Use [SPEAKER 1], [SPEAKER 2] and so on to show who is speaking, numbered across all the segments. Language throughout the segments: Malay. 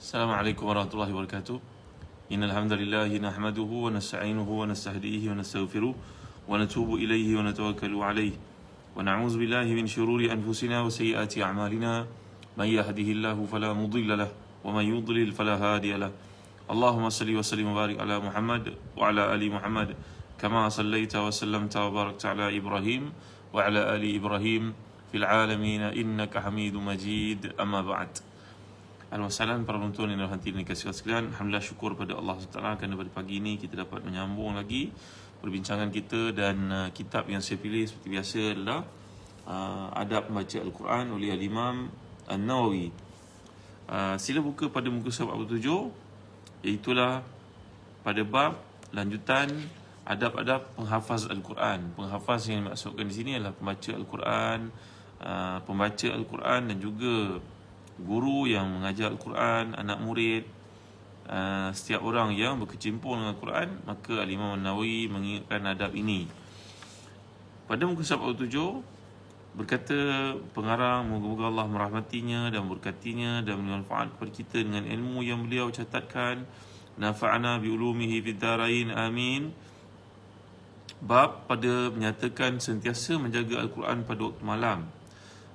[SPEAKER 1] Assalamualaikum warahmatullahi wabarakatuh. Innal hamdalillah nahmaduhu wa nasta'inuhu wa nastahdihi wa nastaghfiruh wa natubu ilayhi wa natawakkalu alayhi wa na'udzu billahi min shururi anfusina wa sayyiati a'malina may yahdihillahu fala mudilla lahu wa may yudlil fala hadiya lahu. Allahumma salli wa sallim wa barik ala Muhammad wa ala ali Muhammad kama sallaita wa sallamta wa barakta ala Ibrahim wa ala ali Ibrahim fil alamin innaka Hamidum Majid. Amma ba'd. Alhamdulillah, para penonton yang dirahmati dan dikasihi sekalian, alhamdulillah syukur pada Allah SWT kerana pada pagi ini kita dapat menyambung lagi perbincangan kita, dan kitab yang saya pilih seperti biasa adalah Adab Membaca Al-Quran oleh Al-Imam An-Nawawi. Sila buka pada muka surat 47, iaitulah pada bab lanjutan adab-adab penghafaz Al-Quran. Penghafaz yang dimaksudkan di sini adalah pembaca Al-Quran, pembaca Al-Quran dan juga guru yang mengajar Al-Quran, anak murid, setiap orang yang berkecimpung dengan Al-Quran. Maka Al-Imam An-Nawawi mengingatkan adab ini. Pada muka surat 47 berkata pengarang, moga-moga Allah merahmatinya dan memberkatinya dan bermanfaat kepada kita dengan ilmu yang beliau catatkan. Nafa'ana biulumihi fid darain, amin. Bab pada menyatakan sentiasa menjaga Al-Quran pada waktu malam.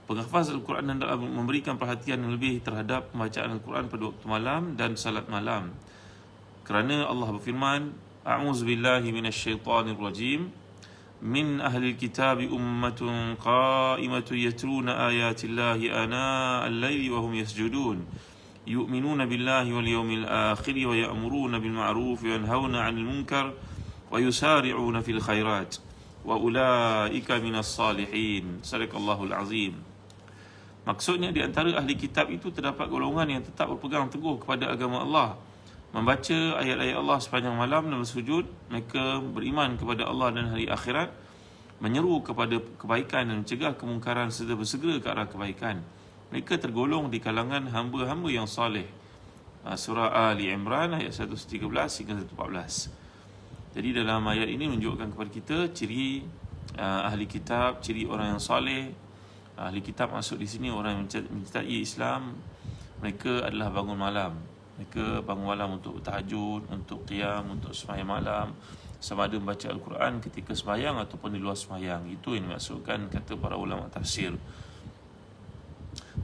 [SPEAKER 1] Penghafaz Al-Quran adalah memberikan perhatian yang lebih terhadap pembacaan Al-Quran pada waktu malam dan salat malam. Kerana Allah berfirman, A'udzubillahi minasyaitanirrajim, min ahlil kitabi ummatun qa'imatun yatruna ayatillahi ana al-layli wa hum yasjudun yu'minuna billahi wal yawmil akhir wa ya'muruna bil ma'ruf wa yanhauna 'anil munkar wa yusari'una fil khairat wa ulaika minas salihin. Sadaqallahul azim. Maksudnya di antara ahli kitab itu terdapat golongan yang tetap berpegang teguh kepada agama Allah, membaca ayat-ayat Allah sepanjang malam dan bersujud. Mereka beriman kepada Allah dan hari akhirat, menyeru kepada kebaikan dan mencegah kemungkaran serta bersegera ke arah kebaikan. Mereka tergolong di kalangan hamba-hamba yang saleh. Surah Ali Imran ayat 113 hingga 114. Jadi dalam ayat ini menunjukkan kepada kita ciri ahli kitab, ciri orang yang saleh. Ahli kitab masuk di sini orang yang mencintai Islam. Mereka adalah bangun malam. Mereka bangun malam untuk bertahajud, untuk qiyam, untuk sembahyang malam, sama ada membaca Al-Quran ketika sembahyang ataupun di luar sembahyang. Itu yang dimaksudkan kata para ulama tafsir.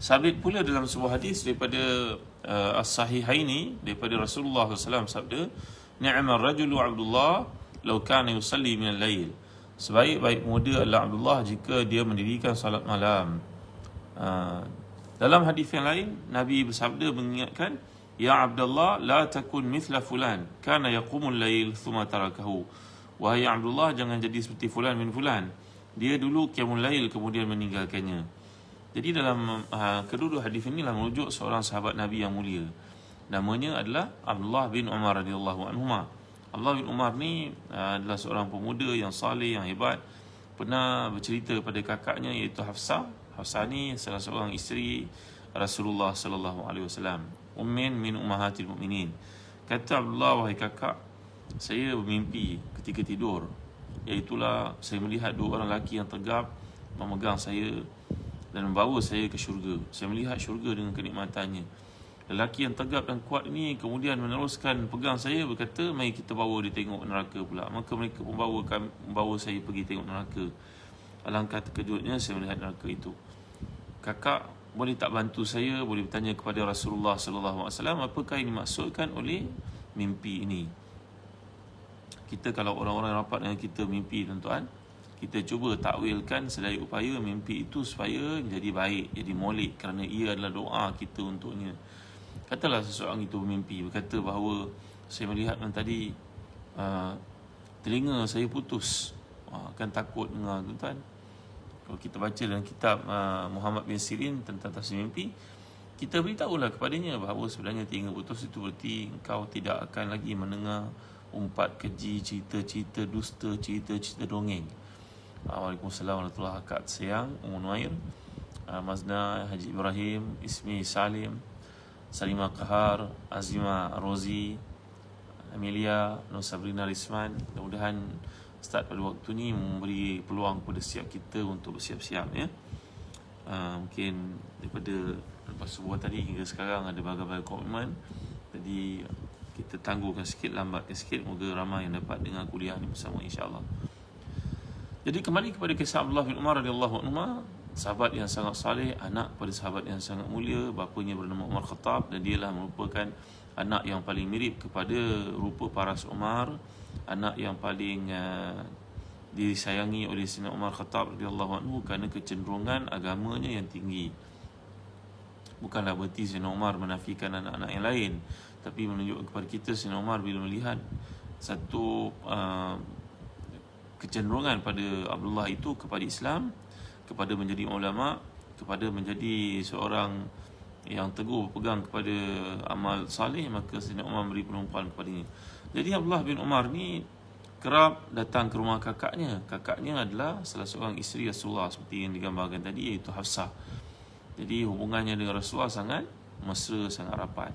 [SPEAKER 1] Sabit pula dalam sebuah hadis daripada As-Sahihaini daripada Rasulullah SAW sabda, Ni'mal rajulu Abdullah law kana yusalli min al-lail. Sebaik-baik pemuda adalah Abdullah jika dia mendirikan salat malam. Dalam hadis yang lain, Nabi bersabda mengingatkan, Ya Abdullah, la takun mithla fulan, kana yaqumul lail thumma tarakahu. Wahai Abdullah, jangan jadi seperti fulan bin fulan. Dia dulu qiyamul lail kemudian meninggalkannya. Jadi dalam kedua hadis inilah merujuk seorang sahabat Nabi yang mulia. Namanya adalah Abdullah bin Umar radhiyallahu anhuma. Abdullah bin Umar ni adalah seorang pemuda yang saleh, yang hebat. Pernah bercerita pada kakaknya iaitu Hafsah. Hafsah ni salah seorang isteri Rasulullah sallallahu alaihi wasallam, ummin min ummahatil mukminin. Kata Abdullah, wahai kakak, saya bermimpi ketika tidur, iaitulah saya melihat dua orang lelaki yang tegap memegang saya dan membawa saya ke syurga. Saya melihat syurga dengan kenikmatannya. Lelaki yang tegap dan kuat ini kemudian meneruskan pegang saya, berkata, mari kita bawa dia tengok neraka pula. Maka mereka membawa saya pergi tengok neraka. Alangkah terkejutnya saya melihat neraka itu. Kakak boleh tak bantu saya, boleh bertanya kepada Rasulullah SAW, apakah yang dimaksudkan oleh mimpi ini? Kita kalau orang-orang rapat dengan kita mimpi, tuan-tuan, kita cuba takwilkan sedaya upaya mimpi itu supaya jadi baik, jadi molek, kerana ia adalah doa kita untuknya. Katalah seseorang itu bermimpi, berkata bahawa saya melihat tadi telinga saya putus. Kan takut dengar, tuan-tuan. Kalau kita baca dalam kitab Muhammad bin Sirin tentang tafsir mimpi, kita beritahulah kepadanya bahawa sebenarnya telinga putus itu berarti engkau tidak akan lagi mendengar umpat keji, cerita-cerita dusta, cerita-cerita dongeng. Waalaikumsalam warahmatullahi wabarakatuh. Sayang Ummu Nuair, Mazna, Haji Ibrahim, Ismi Salim, Salimah Kahar, Azima Rozi, Amelia, Nur Sabrina Risman. Mudah-mudahan Ustaz pada waktu ni memberi peluang kepada setiap kita untuk bersiap-siap, ya. Mungkin daripada lepas subuh tadi hingga sekarang ada berbagai komitmen. Jadi kita tangguhkan sikit, lambatkan sikit. Moga ramai yang dapat dengar kuliah ni bersama, insya-Allah. Jadi kembali kepada kisah Abdullah bin Umar radhiyallahu anhu, sahabat yang sangat saleh, anak pada sahabat yang sangat mulia. Bapanya bernama Umar Khattab dan dialah merupakan anak yang paling mirip kepada rupa paras Umar, anak yang paling disayangi oleh Sayyidina Umar Khattab radhiyallahu anhu kerana kecenderungan agamanya yang tinggi. Bukanlah berarti Sayyidina Umar menafikan anak-anak yang lain, tapi menunjukkan kepada kita Sayyidina Umar bila melihat satu kecenderungan pada Abdullah itu kepada Islam, kepada menjadi ulama, kepada menjadi seorang yang teguh pegang kepada amal saleh, maka Sayyidina Umar beri penumpuan kepadanya. Jadi Abdullah bin Umar ni kerap datang ke rumah kakaknya. Kakaknya adalah salah seorang isteri Rasulullah seperti yang digambarkan tadi, iaitu Hafsah. Jadi hubungannya dengan Rasulullah sangat mesra, sangat rapat.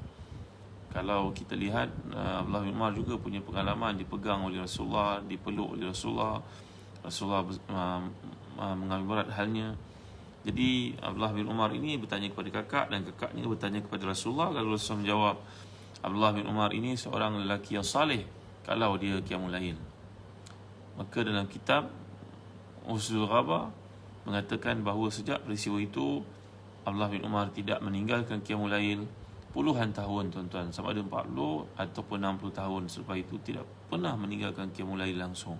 [SPEAKER 1] Kalau kita lihat Abdullah bin Umar juga punya pengalaman dipegang oleh Rasulullah, dipeluk oleh Rasulullah. Rasulullah mengambil berat halnya. Jadi Abdullah bin Umar ini bertanya kepada kakak dan kakaknya bertanya kepada Rasulullah. Lalu Rasulullah menjawab, Abdullah bin Umar ini seorang lelaki yang saleh kalau dia qiyamul lail. Maka dalam kitab Usul Ghaba mengatakan bahawa sejak peristiwa itu Abdullah bin Umar tidak meninggalkan qiyamul lail puluhan tahun, tuan-tuan, sama ada 40 ataupun 60 tahun selepas itu tidak pernah meninggalkan qiyamul lail langsung.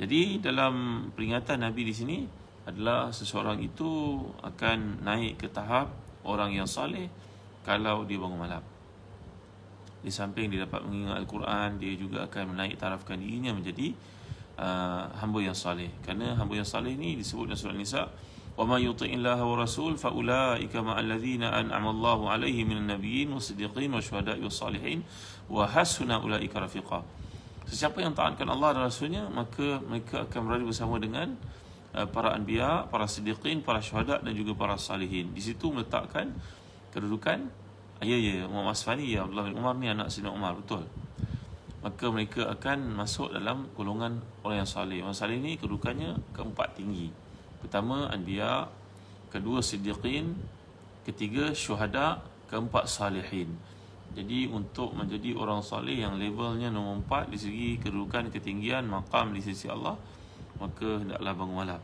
[SPEAKER 1] Jadi dalam peringatan Nabi di sini adalah seseorang itu akan naik ke tahap orang yang saleh kalau dia bangun malam. Di samping dia dapat mengingat Al-Quran, dia juga akan menaik tarafkan dirinya menjadi hamba yang saleh. Kerana hamba yang saleh ni disebut dalam surah Nisa, وَمَا يُطِعِ اللَّهَ وَرَسُولَ فَأُولَٰئِكَ مَعَ الَّذِينَ أَنْعَمَ اللَّهُ عَلَيْهِم مِّنَ النَّبِيِّينَ وَالصِّدِّيقِينَ وَالشُّهَدَاءِ وَالصَّالِحِينَ وَحَسُنَ أُولَٰئِكَ رَفِيقًا. Sesiapa yang taatkan Allah dan Rasulnya, maka mereka akan berada bersama dengan para anbiya, para siddiqin, para syuhada dan juga para salihin. Di situ meletakkan kedudukan Muhammad Asfani, Abdullah bin Umar ni anak Sayyidina Umar, betul. Maka mereka akan masuk dalam golongan orang yang saleh. Orang saleh ni kedudukannya keempat tinggi. Pertama anbiya, kedua siddiqin, ketiga syuhada, keempat salihin. Jadi untuk menjadi orang saleh yang levelnya nombor 4 di segi kedudukan, ketinggian, maqam di sisi Allah, maka hendaklah bangun malam.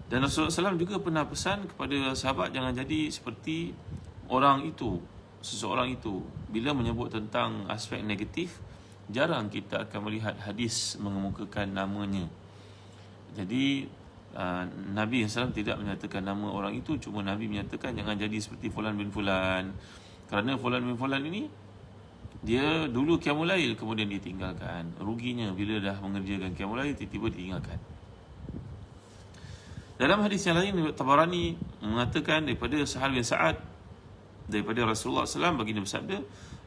[SPEAKER 1] Dan Rasulullah SAW juga pernah pesan kepada sahabat jangan jadi seperti orang itu, seseorang itu. Bila menyebut tentang aspek negatif, jarang kita akan melihat hadis mengemukakan namanya. Jadi Nabi SAW tidak menyatakan nama orang itu, cuma Nabi menyatakan jangan jadi seperti Fulan bin Fulan. Kerana Fulan bin Fulan ini dia dulu qiyamul lail kemudian ditinggalkan. Ruginya bila dah mengerjakan qiyamul lail tiba-tiba ditinggalkan. Dalam hadis yang lain Tabarani mengatakan daripada Sahal bin Sa'ad daripada Rasulullah SAW, baginda bersabda,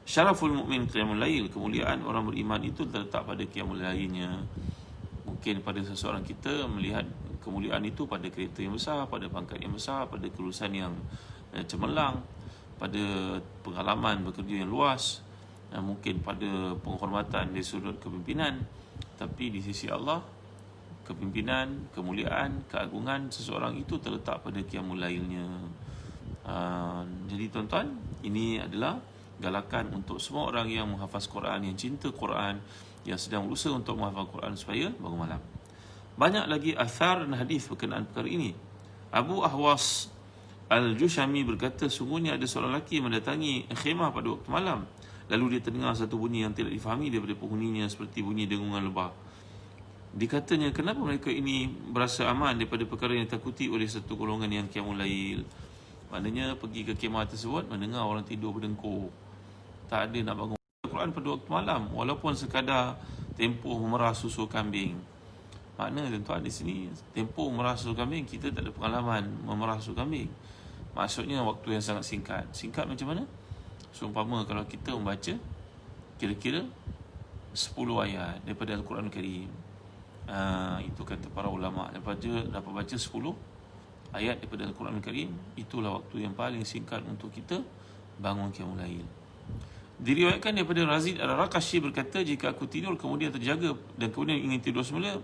[SPEAKER 1] syaraful mu'min qiyamul lail, kemuliaan orang beriman itu terletak pada qiyamul lailnya. Mungkin pada seseorang kita melihat kemuliaan itu pada kereta yang besar, pada pangkat yang besar, pada kelulusan yang cemerlang, pada pengalaman bekerja yang luas, mungkin pada penghormatan dari sudut kepimpinan. Tapi di sisi Allah, kepimpinan, kemuliaan, keagungan seseorang itu terletak pada qiyamul lailnya. Jadi tuan-tuan, ini adalah galakan untuk semua orang yang menghafaz Quran, yang cinta Quran, yang sedang berusaha untuk menghafal Quran supaya bangun malam. Banyak lagi athar dan hadis berkenaan perkara ini. Abu Ahwas Al-Jushami berkata, sungguhnya ada seorang lelaki mendatangi khemah pada waktu malam. Lalu dia terdengar satu bunyi yang tidak difahami daripada penghuninya, seperti bunyi dengungan lebah. Dikatanya, kenapa mereka ini berasa aman daripada perkara yang ditakuti oleh satu golongan yang qiyamul lail? Maknanya pergi ke khemah tersebut, mendengar orang tidur berdengkur, tak ada nak bangun Quran pada waktu malam, walaupun sekadar tempoh memerah susu kambing. Makna tuan-tuan di sini tempoh memerah susu kambing, kita tak ada pengalaman memerah susu kambing. Maksudnya waktu yang sangat singkat. Singkat macam mana? Seumpama kalau kita membaca kira-kira 10 ayat daripada Al-Quran Karim, itu kata para ulama, dapat baca 10 ayat daripada Al-Quran Karim, itulah waktu yang paling singkat untuk kita bangun qiyamul lail. Diriwayatkan daripada Razid Al-Raqashi berkata, jika aku tidur kemudian terjaga dan kemudian ingin tidur semula,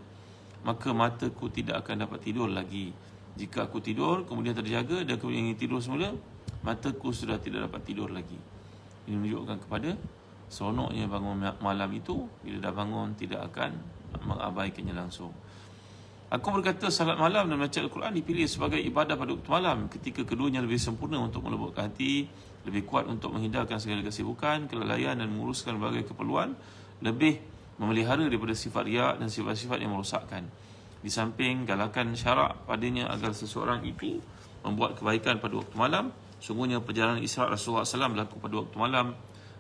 [SPEAKER 1] maka mataku tidak akan dapat tidur lagi Jika aku tidur kemudian terjaga dan kemudian ingin tidur semula, mataku sudah tidak dapat tidur lagi. Ini menunjukkan kepada seronoknya bangun malam itu. Bila dah bangun tidak akan mengabaikannya langsung. Aku berkata salat malam dan baca Al-Quran dipilih sebagai ibadah pada waktu malam ketika keduanya lebih sempurna untuk melembutkan hati, lebih kuat untuk menghindarkan segala kesibukan, kelalaian dan menguruskan berbagai keperluan, lebih memelihara daripada sifat riak dan sifat-sifat yang merosakkan. Di samping galakan syarak padanya agar seseorang itu membuat kebaikan pada waktu malam, sungguhnya perjalanan Isra' Rasulullah SAW berlaku pada waktu malam,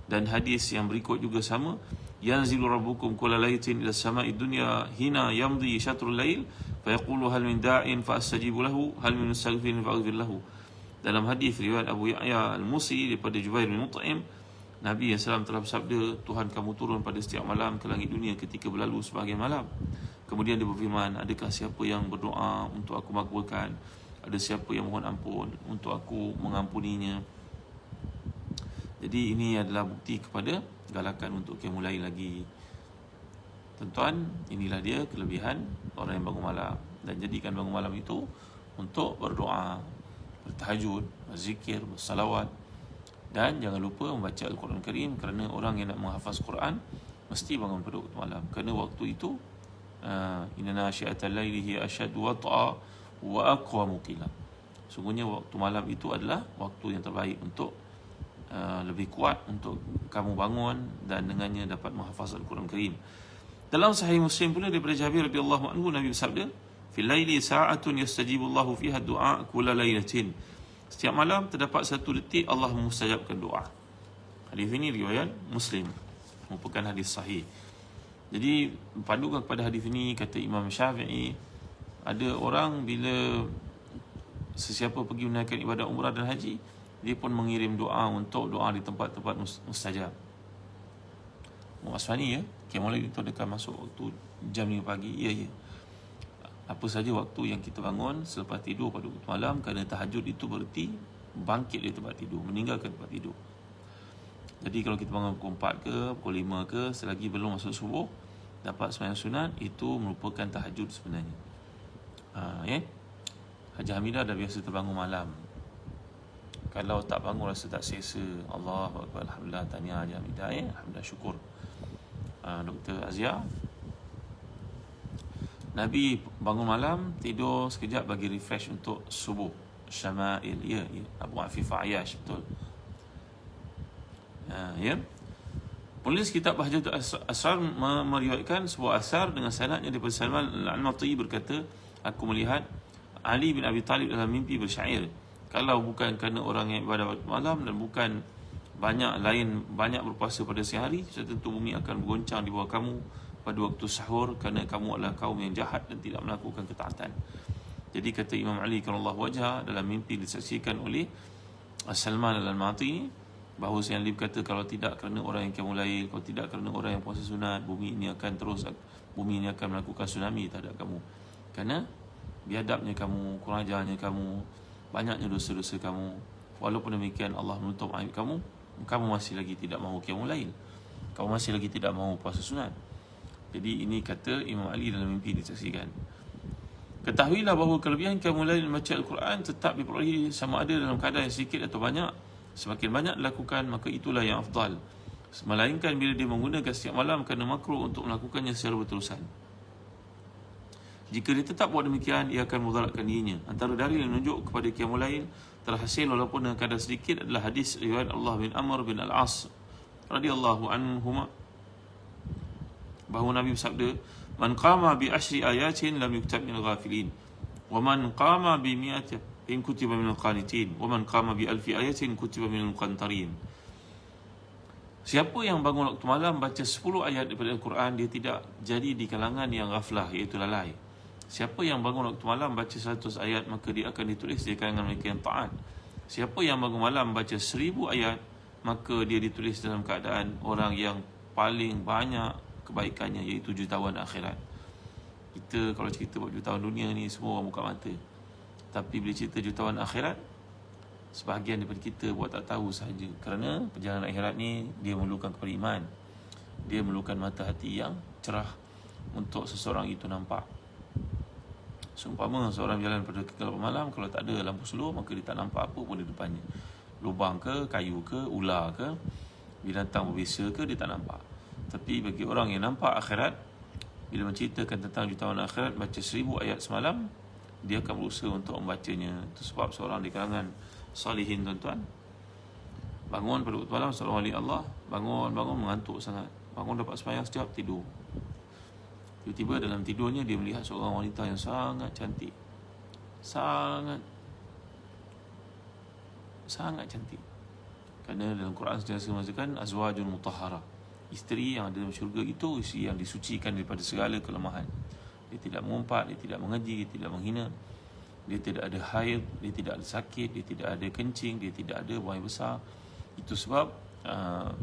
[SPEAKER 1] dan hadis yang berikut juga sama. Yanzilu rabbukum kulla lailatin ila samai dunya hina yamdi syatrul lail fayaqulu hal min da'in faastajibu lahu hal min mustaghfirin faaghfir lahu. Dalam hadis riwayat Abu Ya'ya Al-Musi daripada Jubair bin Mut'im, Nabi SAW telah bersabda, Tuhan kamu turun pada setiap malam ke langit dunia ketika berlalu sebahagian malam. Kemudian dia berfirman, adakah siapa yang berdoa untuk aku makbulkan? Ada siapa yang mohon ampun untuk aku mengampuninya? Jadi ini adalah bukti kepada galakan untuk qiyamul lail lagi. Tuan-tuan, inilah dia kelebihan orang yang bangun malam. Dan jadikan bangun malam itu untuk berdoa, bertahajud, berzikir, bersalawat. Dan jangan lupa membaca Al-Quran Karim, kerana orang yang nak menghafaz Quran mesti bangun pada waktu malam. Kerana waktu itu inna nasyi'atal laili hiya asyaddu wat'a wa aqwamu qila. Sungguhnya waktu malam itu adalah waktu yang terbaik untuk lebih kuat untuk kamu bangun dan dengannya dapat menghafaz Al-Quran Karim. Dalam Sahih Muslim pula daripada Jabir radhiyallahu anhu, Nabi bersabda, fil laili sa'atun yastajibu Allahu fiha du'a kulla lailatin. Setiap malam terdapat satu detik Allah memustajabkan doa. Hadis ini riwayat Muslim, merupakan hadis sahih. Jadi padukan kepada hadis ini, kata Imam Syafi'i, ada orang bila sesiapa pergi menunaikan ibadah umrah dan haji, dia pun mengirim doa untuk doa di tempat-tempat mustajab. Asfani ya, qiyamul lail itu dekat masuk waktu jam 5 pagi. Ya. Apa saja waktu yang kita bangun selepas tidur pada waktu malam, kerana tahajud itu berarti bangkit dari tempat tidur, meninggalkan tempat tidur. Jadi kalau kita bangun pukul 4 ke, pukul 5 ke, selagi belum masuk subuh, dapat sembahyang sunat, itu merupakan tahajud sebenarnya. Ya. Haji Hamidah dah biasa terbangun malam. Kalau tak bangun rasa tak selesa, Allahu Akbar, alhamdulillah, tahniah Haji Hamidah, ya. Alhamdulillah, syukur. Dr. Azia, Nabi bangun malam, tidur sekejap bagi refresh untuk subuh. Syama'il, ya. Abu Afifah Ayash, betul. Ya. Penulis kitab Bahjatul Asrar meriwayatkan sebuah asar dengan sanadnya daripada Salman Al-Anmati berkata, aku melihat Ali bin Abi Talib dalam mimpi bersyair, kalau bukan kerana orang yang ibadah waktu malam dan bukan banyak berpuasa pada siang hari, saya tentu bumi akan bergoncang di bawah kamu pada waktu sahur, kerana kamu adalah kaum yang jahat dan tidak melakukan ketaatan. Jadi kata Imam Ali karramallahu wajhah, dalam mimpi disaksikan oleh Salman Al-Anmati, bahawa yang Ali berkata, kalau tidak kerana orang yang qiyamul lail, kalau tidak kerana orang yang puasa sunat, bumi ini akan melakukan tsunami terhadap kamu. Kerana biadabnya kamu, kurang ajarnya kamu, banyaknya dosa-dosa kamu. Walaupun demikian Allah menutup aib kamu, kamu masih lagi tidak mahu qiyamul lail, kamu masih lagi tidak mahu puasa sunat. Jadi ini kata Imam Ali dalam mimpi disaksikan. Ketahuilah bahawa kelebihan qiyamul lail membaca Al-Quran tetap diperolehi sama ada dalam keadaan yang sedikit atau banyak. Semakin banyak dilakukan, maka itulah yang afdal, melainkan bila dia menggunakan setiap malam kerana makruh untuk melakukannya secara berterusan. Jika dia tetap buat demikian, ia akan mudaratkan dirinya. Antara dalil yang menunjuk kepada qiyamul lail terhasil walaupun dengan kadar sedikit adalah hadis riwayat Allah bin Amr bin Al-As radhiyallahu anhuma, bahawa Nabi bersabda, man qama bi ashri ayatin lam yuktab min al-ghafilin, wa man qama bi mi'ati in kutiba min al-qanitin, wa man qama bi alfi ayatin kutiba min al-muqantarin. Siapa yang bangun waktu malam baca 10 ayat daripada Al-Quran, dia tidak jadi di kalangan yang ghaflah, iaitu lalai. Siapa yang bangun waktu malam baca 100 ayat, maka dia akan ditulis di kalangan mereka yang taat. Siapa yang bangun malam baca 1000 ayat, maka dia ditulis dalam keadaan orang yang paling banyak kebaikannya, iaitu jutawan akhirat. Kita kalau cerita buat jutawan dunia ni, semua orang buka mata. Tapi bila cerita jutawan akhirat, sebahagian daripada kita buat tak tahu sahaja. Kerana perjalanan akhirat ni, dia memerlukan kepada iman. Dia memerlukan mata hati yang cerah untuk seseorang itu nampak. Seumpama seorang berjalan pada kegelapan malam, kalau tak ada lampu slow, maka dia tak nampak apa pun di depannya. Lubang ke, kayu ke, ular ke, binatang berbisa ke, dia tak nampak. Tapi bagi orang yang nampak akhirat, bila menceritakan tentang jutawan akhirat, baca 1000 ayat semalam, dia akan berusaha untuk membacanya. Itu sebab seorang di kalangan salihin, tuan-tuan, bangun pada waktu malam, seorang wali Allah, bangun mengantuk sangat, bangun dapat sembahyang sekejap, tidur. Tiba-tiba dalam tidurnya dia melihat seorang wanita yang sangat cantik, sangat cantik. Kerana dalam Quran sentiasa mengatakan azwajun mutahhara, isteri yang ada dalam syurga itu isteri yang disucikan daripada segala kelemahan. Dia tidak mengumpat, dia tidak mengeji, dia tidak menghina, dia tidak ada haid, dia tidak ada sakit, dia tidak ada kencing, dia tidak ada buang air besar. Itu sebab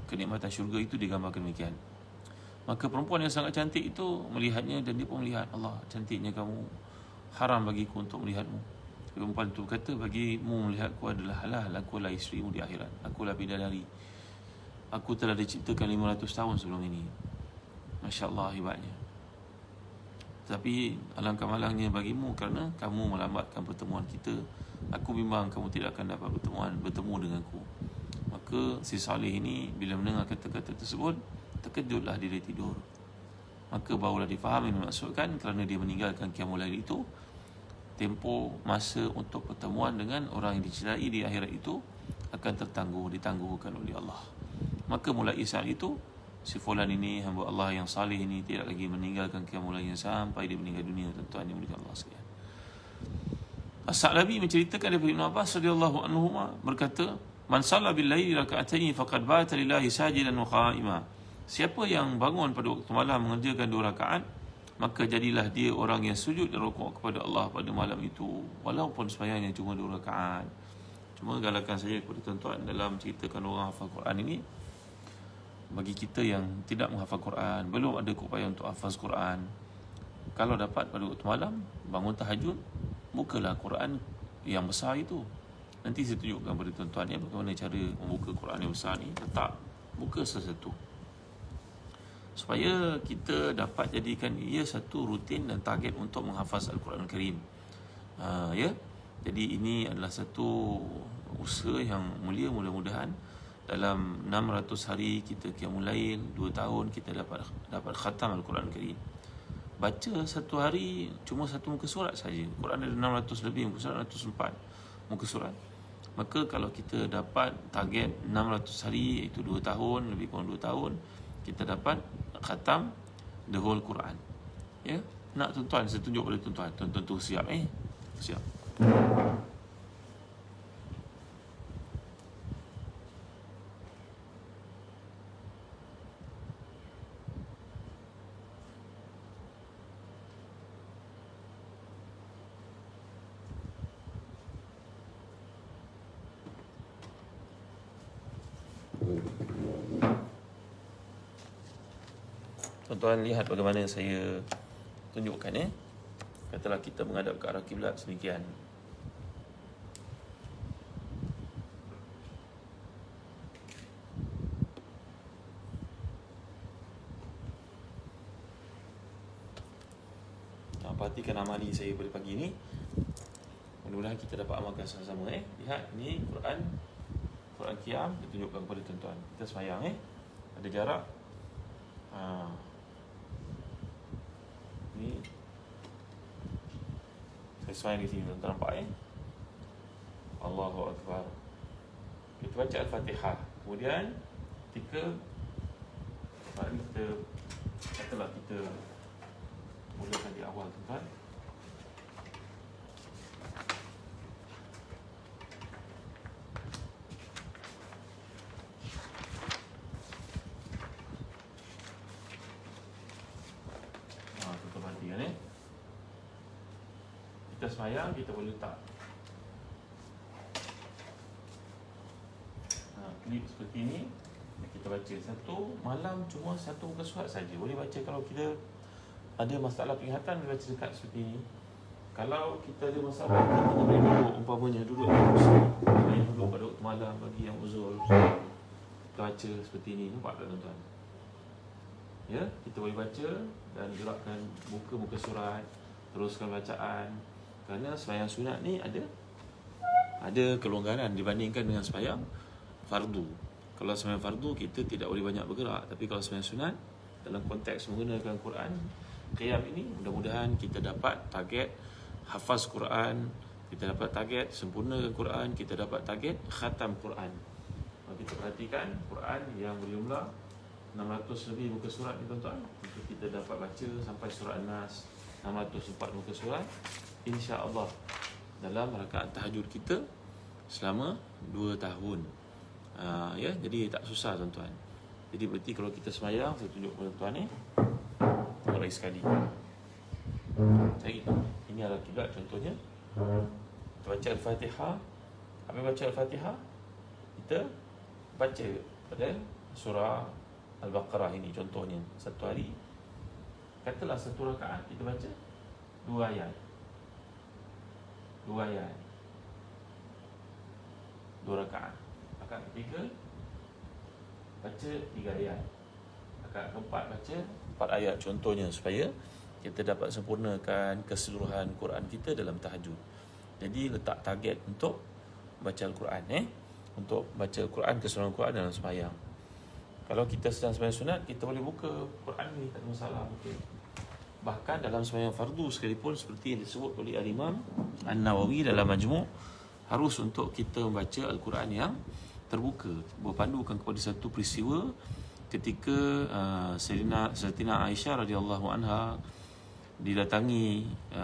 [SPEAKER 1] kenikmatan syurga itu digambarkan demikian. Maka perempuan yang sangat cantik itu melihatnya, dan dia pun melihat, Allah, cantiknya kamu, haram bagiku untuk melihatmu. Perempuan itu berkata, bagimu melihatku adalah halal, aku adalah isterimu di akhirat, aku adalah bidadari, aku telah diciptakan 500 tahun sebelum ini. Masya Allah, hebatnya. Tapi alangkah malangnya bagimu, kerana kamu melambatkan pertemuan kita. Aku bimbang kamu tidak akan dapat bertemu denganku. Maka si Salih ini bila mendengar kata-kata tersebut, terkejutlah dia dari tidur. Maka barulah difahami maksudkan, kerana dia meninggalkan qiyamul lail itu, tempoh masa untuk pertemuan dengan orang yang dicintai di akhirat itu akan ditangguhkan oleh Allah. Maka mulai saat itu, si fulan ini, hamba Allah yang salih ini, tidak lagi meninggalkan qiyamul lail sampai dia meninggal dunia, tuan-tuan yang mulia Allah sekalian. As-Sa'labi menceritakan daripada Ibn Abbas radhiyallahu anhu berkata, man shalla bil laili raka'ataini faqad bata lillahi sajidan wa qa'ima. Siapa yang bangun pada waktu malam mengerjakan 2 rakaat, maka jadilah dia orang yang sujud dan rukuk kepada Allah pada malam itu, walaupun sembahyangnya cuma 2 rakaat. Cuma galakan saya kepada tuan-tuan dalam ceritakan orang hafal Quran ini, bagi kita yang tidak menghafal Quran, belum ada keupayaan untuk hafaz Quran, kalau dapat pada waktu malam bangun tahajud, bukalah Quran yang besar itu. Nanti saya tunjukkan kepada tuan-tuan ya, bagaimana cara membuka Quran yang besar ni. Letak, buka satu-satu, supaya kita dapat jadikan ia satu rutin dan target untuk menghafaz Al-Quran Al-Karim. Ya, jadi ini adalah satu usaha yang mulia. Mudah-mudahan dalam 600 hari kita qiyamul lail, 2 tahun kita dapat khatam Al-Quran Al-Karim. Baca satu hari cuma satu muka surat saja. Quran ada 600 lebih muka surat, 604 muka surat. Maka kalau kita dapat target 600 hari, iaitu 2 tahun, lebih kurang 2 tahun, kita dapat khatam the whole Quran. Ya, nak tuan-tuan, saya tunjuk pada tuan-tuan. Tuan-tuan tu siap siap. Tuan-tuan lihat bagaimana saya tunjukkan ya. Katalah kita menghadap ke arah kiblat sedemikian. Perhatikan amali saya pada pagi ini. Mudah-mudahan kita dapat amalkan sama-sama Lihat ni Quran Qiyam ditunjukkan kepada tuan-tuan. Kita sembahyang ada jarak. Ni saya sembahyang di sini, tuan-tuan nampak Allahu Akbar. Kita baca Al-Fatihah. Kemudian ketika kita katalah kita mulakan di awal, tuan-tuan. Tuan-tuan perhatikan kita sembahyang, kita boleh letak klip seperti ini. Kita baca satu malam cuma satu muka surat saja. Boleh baca kalau kita ada masalah penglihatan, boleh baca dekat seperti ini. Kalau kita ada masalah, kita boleh duduk, umpamanya duduk duduk pada waktu malam bagi yang uzur. Kita baca seperti ini, nampak tak tuan-tuan? Ya, kita boleh baca dan gerakkan buka muka surat. teruskan bacaan. Kerana sembahyang sunat ni ada kelonggaran dibandingkan dengan sembahyang fardu. Kalau sembahyang fardu kita tidak boleh banyak bergerak, tapi kalau sembahyang sunat dalam konteks menggunakan Quran, qiyam ini mudah-mudahan kita dapat target hafaz Quran, kita dapat target sempurnakan Quran, kita dapat target khatam Quran. Kalau kita perhatikan Quran yang berjumlah 600 lebih muka surat ni tuan-tuan, kita dapat baca sampai surah An-Nas 604 muka surat, insya-Allah dalam rakaat tahajud kita selama 2 tahun. Ya, jadi tak susah tuan-tuan. Jadi berarti kalau kita sembahyang, saya tunjuk kepada tuan ni, tengok lagi sekali. Ini adalah kiblat contohnya. Kita baca Al-Fatihah. Habis baca Al-Fatihah, kita baca pada surah Al-Baqarah ini contohnya. Satu hari, katalah satu rakaat kita baca 2 ayat. 2 ayat. 2 rakaat. Rakaat ketiga baca 3 ayat. Rakaat keempat baca 4 ayat contohnya, supaya kita dapat sempurnakan keseluruhan Quran kita dalam tahajud. Jadi letak target untuk baca Al-Quran, untuk baca Al-Quran, keseluruhan Quran dalam sembahyang. Kalau kita sedang sembahyang sunat, kita boleh buka Quran ni, tak ada masalah buka. Bahkan dalam sembahyang fardu sekalipun, seperti yang disebut oleh Al-Imam An-Nawawi dalam Majmu', harus untuk kita membaca Al-Quran yang terbuka, berpandukan kepada satu peristiwa ketika Sayyidatina Aisyah radhiyallahu anha didatangi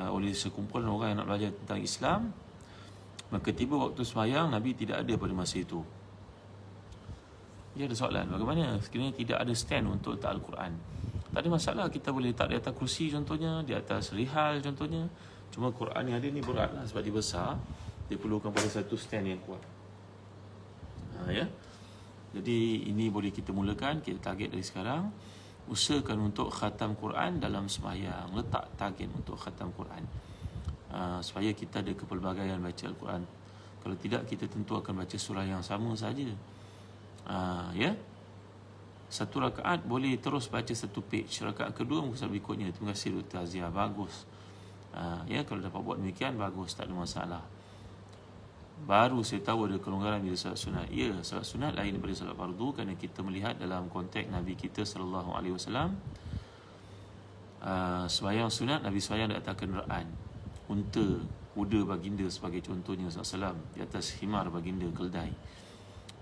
[SPEAKER 1] oleh sekumpulan orang yang nak belajar tentang Islam. Maka tiba waktu sembahyang, Nabi tidak ada pada masa itu. Dia ada soalan, bagaimana sekiranya tidak ada stand untuk letak Al-Quran? Tak ada masalah, kita boleh letak di atas kursi contohnya, di atas rihal contohnya. Cuma Quran yang ada ni berat lah, sebab dia besar, dia perlukan pada satu stand yang kuat. Ya. Jadi ini boleh kita mulakan, kita target dari sekarang. Usahakan untuk khatam Quran dalam sembahyang, letak target untuk khatam Quran, supaya kita ada kepelbagaian baca Al-Quran. Kalau tidak, kita tentu akan baca surah yang sama saja. Ya. Satu rakaat boleh terus baca satu page. Rakaat kedua muka surat berikutnya. Terima kasih Dr. Azia, bagus. Ya, kalau dapat buat demikian bagus, tak ada masalah. Baru saya tahu ada kelonggaran bila salat sunat. Ya, salat sunat lain daripada salat fardu, kerana kita melihat dalam konteks Nabi kita sallallahu alaihi wasallam, sembahyang sunat Nabi sembahyang di atas kenderaan unta, kuda baginda sebagai contohnya sallallahu di atas himar baginda keldai.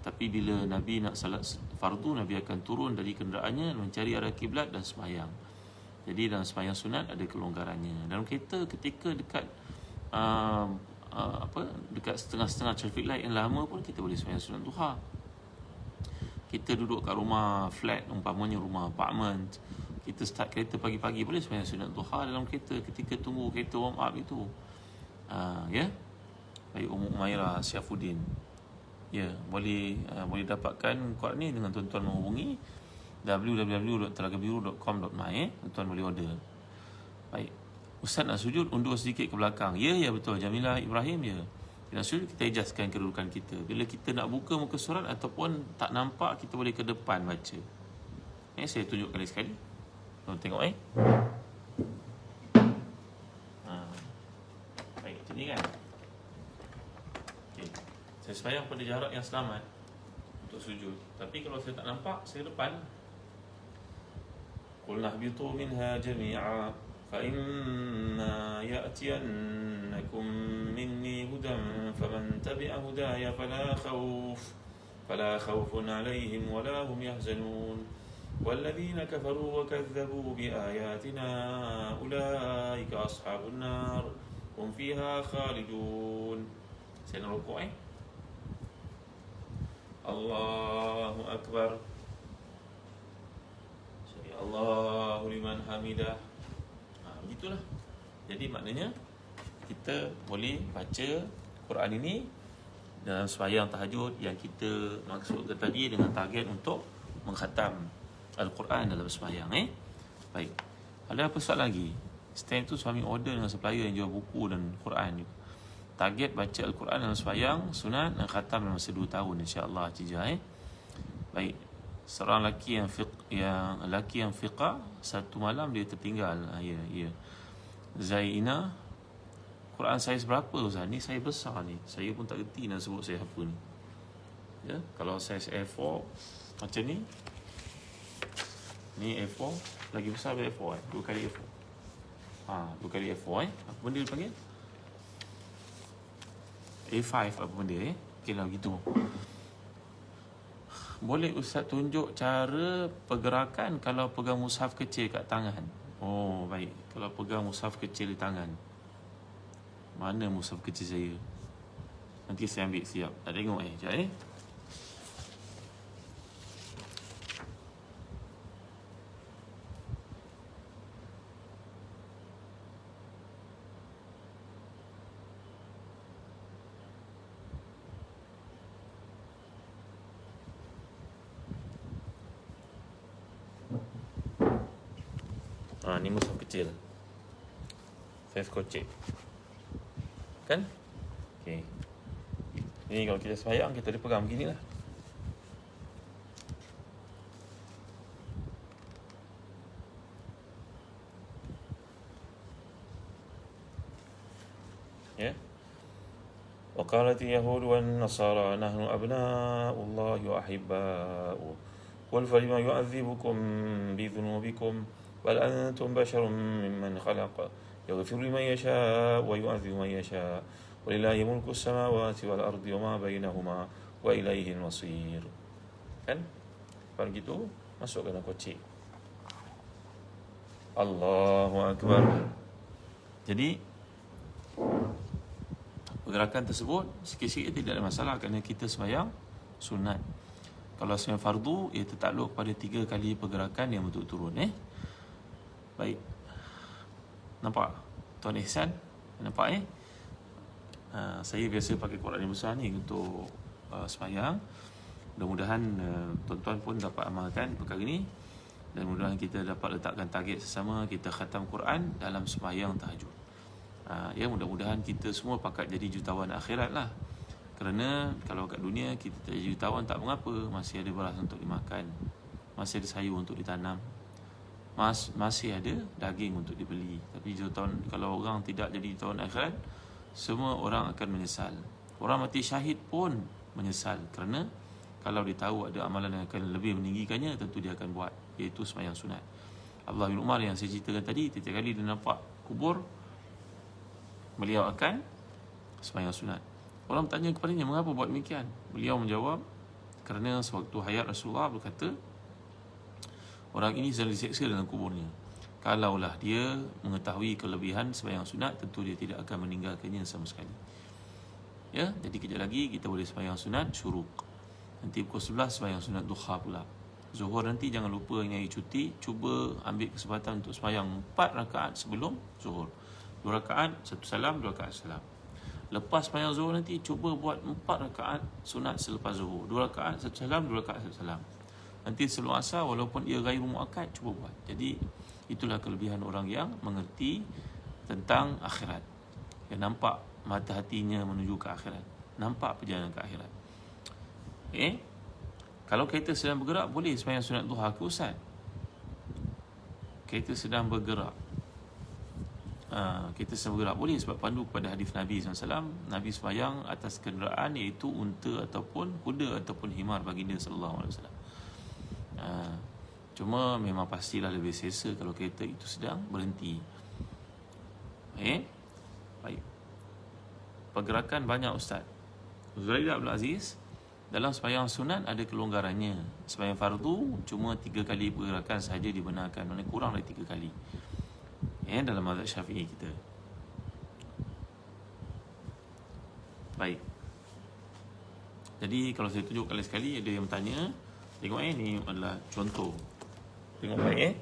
[SPEAKER 1] Tapi bila Nabi nak salat fardu, Nabi akan turun dari kenderaannya mencari arah kiblat dan sembahyang. Jadi dalam sembahyang sunat ada kelonggarannya. Dalam kereta ketika dekat dekat setengah-setengah traffic light yang lama pun kita boleh sembahyang sunat duha. Kita duduk kat rumah flat, umpamanya rumah apartment, kita start kereta pagi-pagi, boleh sembahyang sunat duha dalam kereta ketika tunggu kereta warm up itu. Ya. Baik, Ummu Umairah Syafuddin. Ya, boleh dapatkan kod ni dengan tuan-tuan menghubungi www.telagabiru.com.my. Tuan-tuan boleh order. Baik. Ustaz nak sujud, undur sedikit ke belakang. Ya betul, Jamilah Ibrahim, ya. Nak sujud, kita adjustkan kedudukan kita. Bila kita nak buka muka surat ataupun tak nampak, kita boleh ke depan baca. Saya tunjukkan lagi sekali. Tuan tengok baik, macam ni kan. Okay. Saya sembahyang pada jarak yang selamat untuk sujud. Tapi kalau saya tak nampak, saya depan. Qul nahbitu minha jami'a فإما يأتينكم مني هدى فمن تبع هداي فلا خوف عليهم ولا هم يحزنون والذين كفروا وكذبوا بآياتنا أولئك أصحاب النار هم فيها خالدون. Saya nak rukuk Allahu Akbar. Sami Allahu liman hamidah. Begitulah. Jadi maknanya kita boleh baca Quran ini dalam sembahyang tahajud yang kita maksudkan tadi dengan target untuk mengkhatam Al-Quran dalam sembahyang. Baik. Ada apa soalan lagi? Stand tu suami order dengan supplier yang jual buku dan Quran. Target baca Al-Quran dalam sembahyang sunat dan khatam dalam masa 2 tahun, insya-Allah Cija. Baik. Seorang lelaki yang fiqah satu malam dia tertinggal. Ya. Zaina. Quran saiz berapa Ustaz? Ni saya besar ni. Saya pun tak reti nak sebut saya apa ni. Ya, kalau saiz A4 macam ni. Ni A4 lagi besar dari A4 2 kali A4. 2 kali A4 Apa benda dia panggil? A5 apa benda Okey lah begitu. Boleh Ustaz tunjuk cara pergerakan kalau pegang mushaf kecil kat tangan? Oh baik. Kalau pegang mushaf kecil di tangan. Mana mushaf kecil saya? Nanti saya ambil siap. Tak tengok sekejap Ni mushaf kecil. Saiz kocek. Kan? Okey. Ni kalau kita sembahyang kita boleh pegang beginilah. Ya. وقالت اليهود والنصارى نحن أبناء الله وأحباؤه قل فلما يعذبكم بذنوبكم بل أنتم بشر ممن خلق يغفر لمن يشاء ويعذب من يشاء ولله ملك السماوات والأرض وما بينهما وإليه المصير. Kan? Kalau gitu masuk ke dalam kocik. Allahu Akbar. Jadi pergerakan tersebut sikit-sikit tidak ada masalah kerana kita sembahyang sunat. Kalau sembahyang fardu, ia tertakluk pada 3 kali pergerakan yang berturut-turut. Baik. Nampak? Tuan Ihsan? Nampak saya biasa pakai Quran yang besar ni untuk sembahyang. Mudah-mudahan tuan-tuan pun dapat amalkan perkara ni. Dan mudah-mudahan kita dapat letakkan target sesama, kita khatam Quran dalam sembahyang tahajud. Ya, mudah-mudahan kita semua pakat jadi jutawan akhirat lah. Kerana kalau kat dunia kita tak jadi jutawan tak mengapa, masih ada beras untuk dimakan, masih ada sayur untuk ditanam, masih ada daging untuk dibeli. Tapi jutawan, kalau orang tidak jadi jutawan akhirat, semua orang akan menyesal. Orang mati syahid pun menyesal kerana kalau dia tahu ada amalan yang akan lebih meninggikannya, tentu dia akan buat, iaitu sembahyang sunat. Abdullah bin Umar yang saya ceritakan tadi, setiap kali dia nampak kubur, beliau akan sembahyang sunat. Orang bertanya kepadanya, mengapa buat demikian? Beliau menjawab, kerana sewaktu hayat Rasulullah berkata, orang ini sedang diseksa dalam kuburnya. Kalaulah dia mengetahui kelebihan sembahyang sunat, tentu dia tidak akan meninggalkannya sama sekali. Ya, jadi kejap lagi kita boleh sembahyang sunat syuruk. Nanti pukul 11 sembahyang sunat duha pula. Zuhur nanti jangan lupa yang cuti, cuba ambil kesempatan untuk sembahyang 4 rakaat sebelum zuhur. 2 rakaat, 1 salam, 2 rakaat salam. Lepas sembahyang zuhur nanti cuba buat 4 rakaat sunat selepas zuhur. 2 rakaat, 1 salam, 2 rakaat 1 salam. Nanti sebelum asar walaupun ia ghairu muakkad, cuba buat. Jadi itulah kelebihan orang yang mengerti tentang akhirat. Yang nampak mata hatinya menuju ke akhirat. Nampak perjalanan ke akhirat. Kalau kereta sedang bergerak, boleh sembahyang sunat duha ke Ustaz? Kereta sedang bergerak. Kita sedang bergerak boleh sebab pandu kepada hadis Nabi SAW. Nabi sembahyang atas kenderaan iaitu unta ataupun kuda ataupun himar baginda SAW. Cuma memang pastilah lebih selesa kalau kereta itu sedang berhenti. Baik. Pergerakan banyak Ustaz. Zuraida Abdul Aziz, dalam sembahyang sunat ada kelonggarannya. Sembahyang fardu cuma 3 kali pergerakan sahaja dibenarkan, maknanya kurang dari 3 kali. Dalam mazhab Syafi'i kita. Baik. Jadi kalau saya tunjuk sekali ada yang bertanya, tengok ni adalah contoh. Tengok baik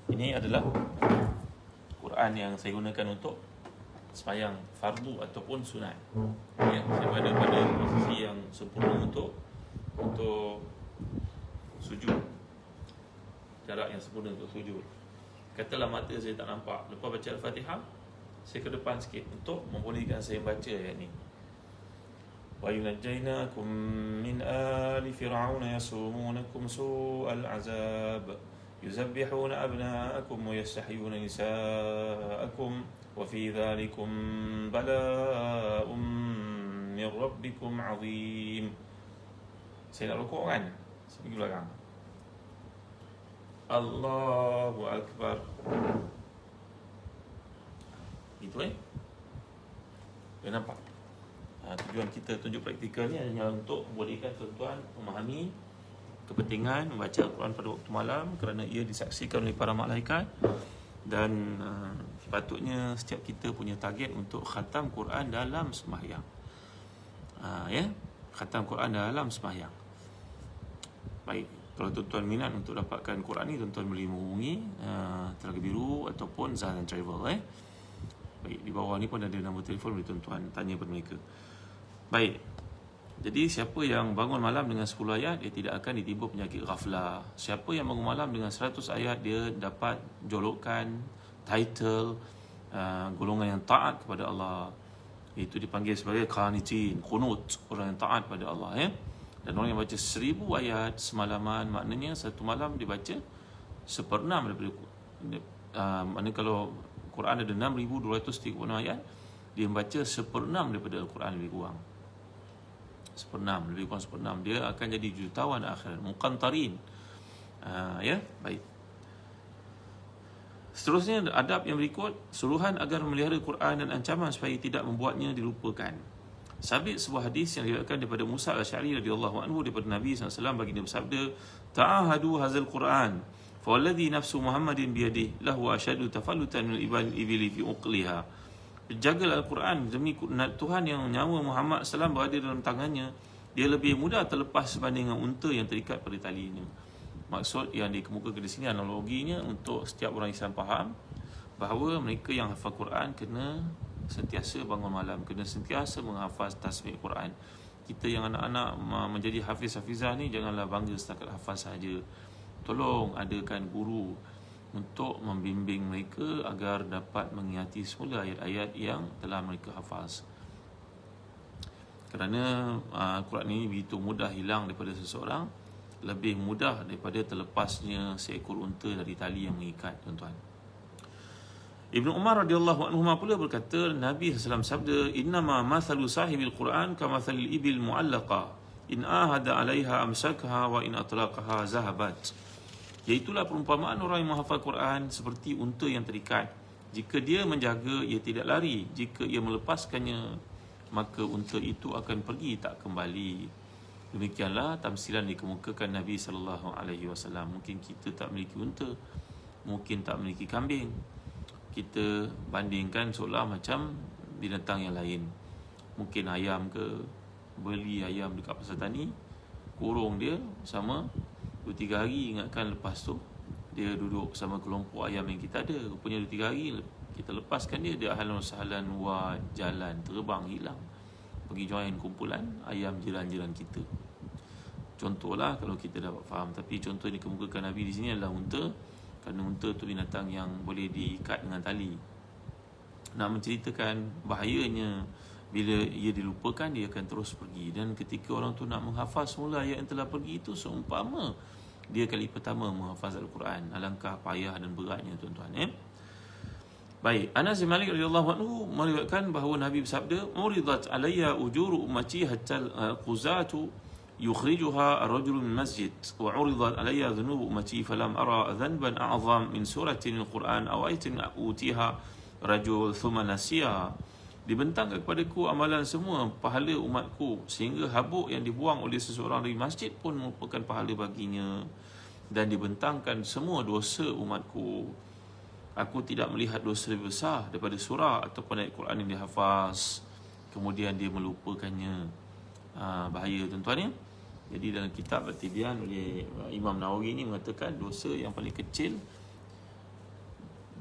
[SPEAKER 1] Ini adalah Quran yang saya gunakan untuk sembahyang fardu ataupun sunat. Saya berada pada posisi yang sempurna untuk sujud. Jarak yang sempurna untuk sujud. Katalah mata saya tak nampak, lepas baca Al-Fatihah saya ke depan sikit untuk membolehkan saya baca ayat ni. Wa yunajjaynakum min ali fir'auna yasumunakum su'al azab يذبحون أبناءكم ويستحيون نساءكم وفي ذلكم بلاء من ربكم عظيم. Saya nak rukuk kan? Saya pergi belakang. Allahu Akbar. Itu Dia nampak? Tujuan kita tunjuk praktikal ni hanya untuk membolehkan tuan-tuan memahami kepentingan membaca Al-Quran pada waktu malam, kerana ia disaksikan oleh para malaikat. Dan sepatutnya setiap kita punya target untuk khatam Quran dalam sembahyang. Khatam Quran dalam sembahyang. Baik, kalau tuan-tuan minat untuk dapatkan Quran ni, tuan-tuan boleh menghubungi Telaga Biru ataupun Zahan Travel. Baik, di bawah ni pun ada nombor telefon, boleh tuan-tuan tanya pada mereka. Baik, jadi siapa yang bangun malam dengan 10 ayat, dia tidak akan ditimpa penyakit ghaflah. Siapa yang bangun malam dengan 100 ayat, dia dapat jolokan, title, golongan yang taat kepada Allah. Itu dipanggil sebagai qanitin, qunut, orang yang taat pada Allah. Dan orang yang baca 1000 ayat semalaman, maknanya satu malam dia baca 1/6 daripada maknanya kalau Quran ada 6236 ayat, dia membaca 1/6 daripada Al-Quran lebih kurang. 1/6, lebih kurang 1/6. Dia akan jadi jutawan akhirat, muqantarin. Baik. Seterusnya adab yang berikut, suruhan agar memelihara Quran dan ancaman supaya tidak membuatnya dilupakan. Sabit sebuah hadis yang diriwayatkan daripada Musa al-Asy'ari radhiyallahu anhu daripada Nabi SAW, baginda bersabda, ta'ahadu hazal Quran fa walladhi nafsu Muhammadin biyadihi lahu asyadu tafallutan min ibili fi uqliha. Jagalah Al-Quran, demi Tuhan yang nyawa Muhammad SAW berada dalam tangannya, dia lebih mudah terlepas sebanding dengan unta yang terikat pada talinya. Maksud yang dikemukakan di sini, analoginya untuk setiap orang Islam faham bahawa mereka yang hafal Quran kena sentiasa bangun malam, kena sentiasa menghafaz tasbih Quran. Kita yang anak-anak menjadi hafiz-hafizah ni, janganlah bangga setakat hafaz saja. Tolong adakan guru untuk membimbing mereka agar dapat mengingati semula ayat-ayat yang telah mereka hafaz. Kerana Al-Quran ini begitu mudah hilang daripada seseorang, lebih mudah daripada terlepasnya seekor unta dari tali yang mengikat, tuan-tuan. Ibnu Umar radhiyallahu anhu pula berkata, Nabi SAW sabda, innama mathalu sahibil Quran kamathalil ibil mu'allaqa in ahada 'alaiha amsakaha wa in atlaqaha zahabat. Iaitulah perumpamaan orang yang menghafal Quran seperti unta yang terikat. Jika dia menjaga, ia tidak lari. Jika ia melepaskannya, maka unta itu akan pergi tak kembali. Demikianlah tamsilan dikemukakan Nabi SAW. Mungkin kita tak memiliki unta, mungkin tak memiliki kambing, kita bandingkan seolah macam binatang yang lain. Mungkin ayam ke, beli ayam dekat pasar tani, kurung dia sama 2-3 hari, ingatkan lepas tu dia duduk sama kelompok ayam yang kita ada. Rupanya 2-3 hari kita lepaskan dia, dia ahlan sahlan wa jalan, terbang, hilang, pergi join kumpulan ayam jiran-jiran kita. Contohlah kalau kita dapat faham. Tapi contoh yang dikemukakan Nabi di sini adalah unta, kerana unta tu binatang yang boleh diikat dengan tali. Nak menceritakan bahayanya bila ia dilupakan, dia akan terus pergi. Dan ketika orang tu nak menghafaz semula ayat yang telah pergi itu, seumpama dia kali pertama menghafaz Al-Quran. Alangkah payah dan beratnya, tuan-tuan. Baik, Anas bin Malik radhiyallahu anhu meriwayatkan bahawa Nabi bersabda, "Uridat alayya ujuru ummati hatta al-quzatu yukhrijuha ar-rajulu min masjid wa uridat alayya dhunubu ummati falam ara dhanban a'zam min suratin al-Quran aw ayatin utiha rajul thumma nasiya." Dibentangkan kepadaku amalan semua pahala umatku, sehingga habuk yang dibuang oleh seseorang dari masjid pun merupakan pahala baginya, dan dibentangkan semua dosa umatku. Aku tidak melihat dosa lebih besar daripada surah ataupun ayat Quran yang dihafaz kemudian dia melupakannya. Bahaya, tuan-tuan ya. Jadi dalam kitab At-Tibyan oleh Imam Nawawi ini mengatakan dosa yang paling kecil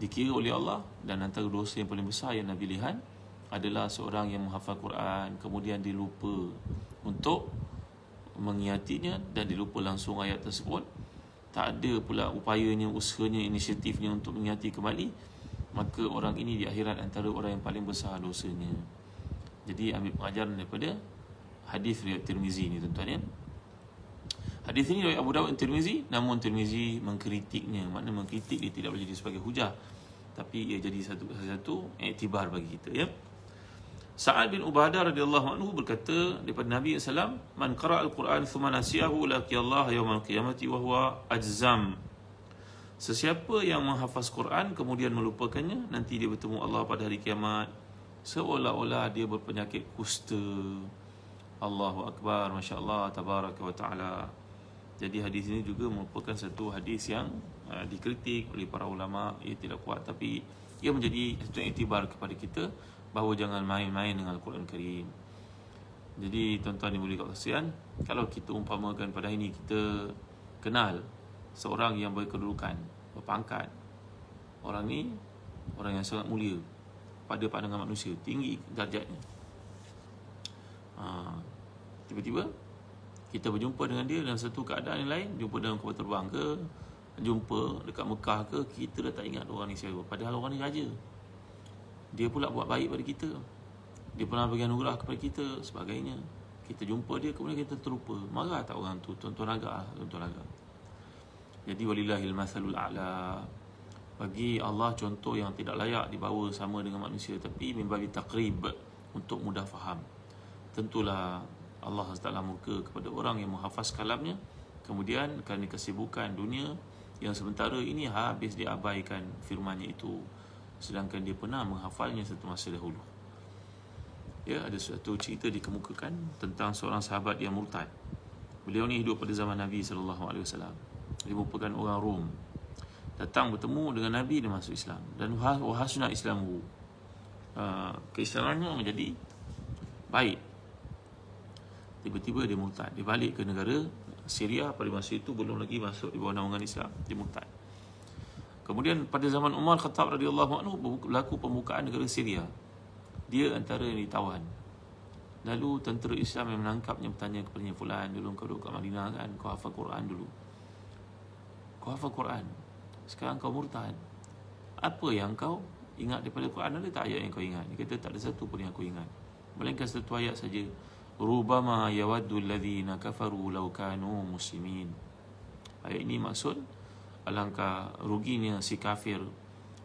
[SPEAKER 1] dikira oleh Allah, dan antara dosa yang paling besar yang Nabi lihat adalah seorang yang menghafal Quran kemudian dia lupa untuk mengingatinya, dan dia lupa langsung ayat tersebut. Tak ada pula upayanya, usahanya, inisiatifnya untuk mengingati kembali, maka orang ini di akhirat antara orang yang paling besar dosanya. Jadi ambil pengajaran daripada hadis riwayat Tirmizi ni, tuan-tuan ya. Hadis ini dari Abu Dawud dan Tirmizi, namun Tirmizi mengkritiknya. Maknanya mengkritik, dia tidak boleh jadi sebagai hujah, tapi ia jadi satu iktibar bagi kita, ya. Sa'ad bin Ubadah radhiyallahu anhu berkata daripada Nabi SAW, man qara al-Quran thumma nasiyahu laqiyallaha yawmal qiyamati wa huwa ajzam. Sesiapa yang menghafaz Quran kemudian melupakannya, nanti dia bertemu Allah pada hari kiamat seolah-olah dia berpenyakit kusta. Allahu akbar, masya-Allah, tabaraka wa taala. Jadi hadis ini juga merupakan satu hadis yang dikritik oleh para ulama, ia tidak kuat, tapi ia menjadi satu iktibar kepada kita bahawa jangan main-main dengan Al-Quran Karim. Jadi tuan-tuan dimuliakan sekalian, kalau kita umpamakan pada hari ini kita kenal seorang yang berkedudukan, berpangkat, orang ni orang yang sangat mulia pada pandangan manusia, tinggi darjatnya, tiba-tiba kita berjumpa dengan dia dalam satu keadaan yang lain, jumpa dalam kapal terbang ke, jumpa dekat Mekah ke, kita dah tak ingat orang ni siapa, padahal orang ni raja. Dia pula buat baik pada kita, dia pernah bagi anugerah kepada kita, sebagainya. Kita jumpa dia, kemudian kita terlupa. Marah tak orang tu? Tuan-tuan agak, tuan-tuan agak. Jadi walillahil mathalul a'la. Bagi Allah contoh yang tidak layak dibawa sama dengan manusia, tapi mimbabi taqrib, untuk mudah faham. Tentulah Allah SWT murka kepada orang yang menghafaz kalamnya, kemudian kerana kesibukan dunia yang sementara ini habis diabaikan firmannya itu, sedangkan dia pernah menghafalnya satu masa dahulu. Ya, ada suatu cerita dikemukakan tentang seorang sahabat yang murtad. Beliau ni hidup pada zaman Nabi SAW. Dia merupakan orang Rom. Datang bertemu dengan Nabi, dia masuk Islam. Dan wahasuna Islamu, keislamannya menjadi baik. Tiba-tiba dia murtad. Dia balik ke negara Syria, pada masa itu belum lagi masuk di bawah naungan Islam. Dia murtad. Kemudian pada zaman Umar Khattab radhiyallahu anhu berlaku pembukaan negara Syria. Dia antara yang ditawan. Lalu tentera Islam yang menangkapnya bertanya kepadanya, fulan, dulu kau duduk kat Madinah kan, kau hafal Quran dulu. Kau hafal Quran, sekarang kau murtad. Apa yang kau ingat daripada Quran? Ada tak ayat yang kau ingat? Dia kata tak ada satu pun yang aku ingat, melainkan satu ayat saja. Rubama yawaddu alladhina kafaru law kanu muslimin. Ayat ini maksud, alangkah ruginya si kafir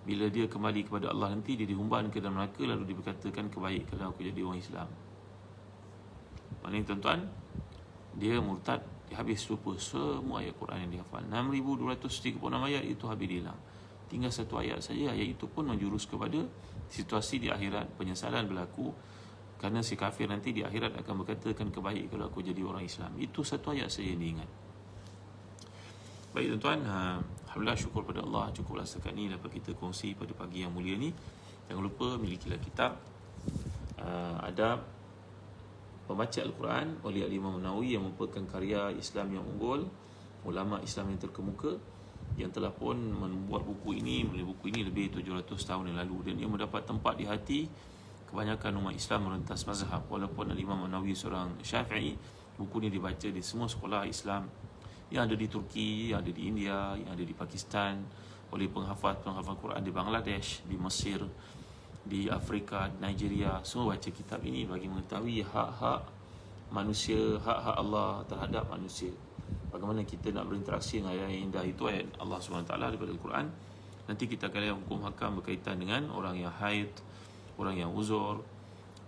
[SPEAKER 1] bila dia kembali kepada Allah, nanti dia dihumban ke dalam neraka, lalu dia berkatakan, kebaik kalau aku jadi orang Islam. Maknanya tuan-tuan, dia murtad, dia habis lupa semua ayat Quran yang dihafal. 6,236 ayat itu habis hilang. Tinggal satu ayat saja, ayat itu pun menjurus kepada situasi di akhirat, penyesalan berlaku kerana si kafir nanti di akhirat akan berkatakan, kebaik kalau aku jadi orang Islam. Itu satu ayat saja yang diingat. Baik tuan-tuan, alhamdulillah, syukur pada Allah, cukuplah setakat ni dapat kita kongsi pada pagi yang mulia ni. Jangan lupa milikilah kitab Adab Pembaca Al-Quran oleh Al-Imam Nawawi, yang merupakan karya Islam yang unggul, ulama Islam yang terkemuka, yang telah pun membuat buku ini, menulis buku ini lebih 700 tahun yang lalu, dan ia mendapat tempat di hati kebanyakan umat Islam merentas mazhab. Walaupun Al-Imam Nawawi seorang Syafi'i, buku ini dibaca di semua sekolah Islam yang ada di Turki, yang ada di India, yang ada di Pakistan, oleh penghafal Quran di Bangladesh, di Mesir, di Afrika, di Nigeria. Semua baca kitab ini bagi mengetahui hak-hak manusia, hak-hak Allah terhadap manusia. Bagaimana kita nak berinteraksi dengan ayat yang indah itu, ayat Allah SWT daripada Al-Quran. Nanti kita akan lihat hukum hakam berkaitan dengan orang yang haid, orang yang uzur,